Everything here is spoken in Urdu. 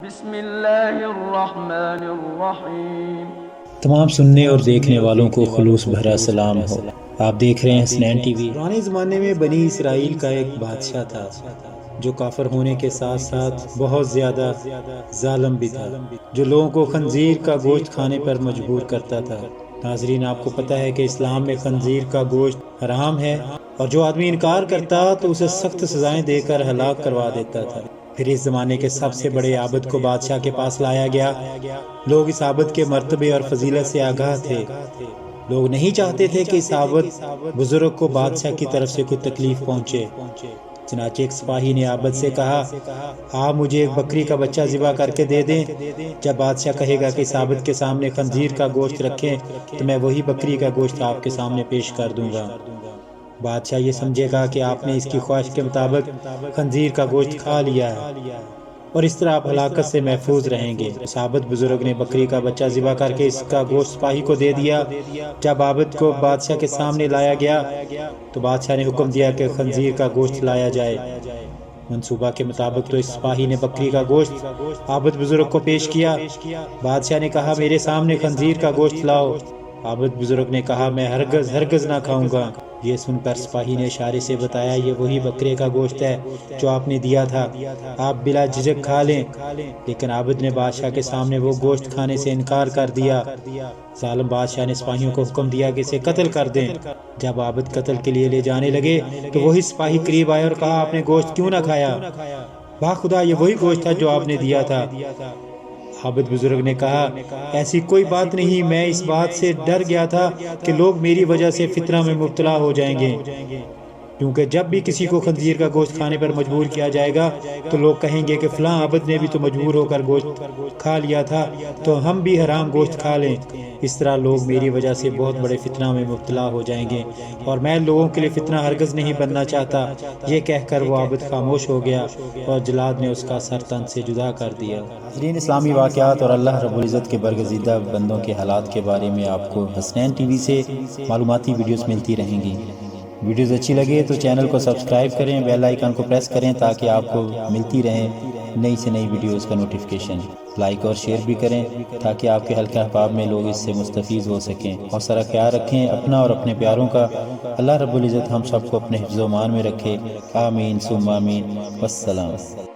بسم اللہ الرحمن الرحیم۔ تمام سننے اور دیکھنے والوں کو خلوص بھرا سلام ہو۔ آپ دیکھ رہے ہیں حسنین ٹی وی۔ پرانے زمانے میں بنی اسرائیل کا ایک بادشاہ تھا جو کافر ہونے کے ساتھ ساتھ بہت زیادہ ظالم بھی تھا، جو لوگوں کو خنزیر کا گوشت کھانے پر مجبور کرتا تھا۔ ناظرین، آپ کو پتہ ہے کہ اسلام میں خنزیر کا گوشت حرام ہے، اور جو آدمی انکار کرتا تو اسے سخت سزائیں دے کر ہلاک کروا دیتا تھا۔ پھر اس زمانے کے سب سے بڑے عابد کو بادشاہ کے پاس لایا گیا۔ لوگ اس عابد کے مرتبے اور فضیلت سے آگاہ تھے۔ لوگ نہیں چاہتے تھے کہ اس عابد بزرگ کو بادشاہ کی طرف سے کوئی تکلیف پہنچے۔ چنانچہ ایک سپاہی نے عابد سے کہا، آپ مجھے ایک بکری کا بچہ ذبح کر کے دے دیں۔ جب بادشاہ کہے گا کہ اس عابد کے سامنے خنزیر کا گوشت رکھیں تو میں وہی بکری کا گوشت آپ کے سامنے پیش کر دوں گا۔ بادشاہ یہ سمجھے گا کہ آپ نے اس کی خواہش کے مطابق خنزیر کا گوشت کھا لیا ہے، اور اس طرح آپ ہلاکت سے محفوظ رہیں گے۔ اس عابد بزرگ نے بکری کا بچہ ذبح کر کے اس کا گوشت سپاہی کو دے دیا۔ جب عابد کو بادشاہ کے سامنے لایا گیا تو بادشاہ نے حکم دیا کہ خنزیر کا گوشت لایا جائے۔ منصوبہ کے مطابق تو اس سپاہی نے بکری کا گوشت عابد بزرگ کو پیش کیا۔ بادشاہ نے کہا، میرے سامنے خنزیر کا گوشت لاؤ۔ عابد بزرگ نے کہا، میں ہرگز نہ کھاؤں گا۔ یہ سن کر سپاہی نے اشارے سے بتایا، یہ وہی بکرے کا گوشت ہے جو آپ نے دیا تھا، آپ بلا جھجک کھا لیں۔ لیکن عابد نے بادشاہ کے سامنے وہ گوشت کھانے سے انکار کر دیا۔ ظالم بادشاہ نے سپاہیوں کو حکم دیا کہ اسے قتل کر دیں۔ جب عابد قتل کے لیے لے جانے لگے تو وہی سپاہی قریب آئے اور کہا، آپ نے گوشت کیوں نہ کھایا؟ باخدا یہ وہی گوشت تھا جو آپ نے دیا تھا۔ عابد بزرگ نے کہا، ایسی کوئی بات نہیں، میں اس بات سے ڈر گیا تھا کہ لوگ میری وجہ سے فتنہ میں مبتلا ہو جائیں گے، کیونکہ جب بھی کسی کو خنزیر کا گوشت کھانے پر مجبور کیا جائے گا تو لوگ کہیں گے کہ فلاں عابد نے بھی تو مجبور ہو کر گوشت کھا لیا تھا، تو ہم بھی حرام گوشت کھا لیں۔ اس طرح لوگ میری وجہ سے بہت بڑے فتنہ میں مبتلا ہو جائیں گے، اور میں لوگوں کے لیے فتنہ ہرگز نہیں بننا چاہتا۔ یہ کہہ کر وہ عابد خاموش ہو گیا اور جلاد نے اس کا سر تن سے جدا کر دیا۔ اسلامی واقعات اور اللہ رب العزت کے برگزیدہ بندوں کے حالات کے بارے میں آپ کو حسنین ٹی وی سے معلوماتی ویڈیوز ملتی رہیں گی۔ ویڈیوز اچھی لگے تو چینل کو سبسکرائب کریں، بیل آئیکن کو پریس کریں تاکہ آپ کو ملتی رہیں نئی سے نئی ویڈیوز کا نوٹیفیکیشن۔ لائک اور شیئر بھی کریں تاکہ آپ کے حلقہ احباب میں لوگ اس سے مستفیض ہو سکیں۔ اور سارا خیال رکھیں اپنا اور اپنے پیاروں کا۔ اللہ رب العزت ہم سب کو اپنے حفظ و امان میں رکھے۔ آمین ثم آمین۔ والسلام۔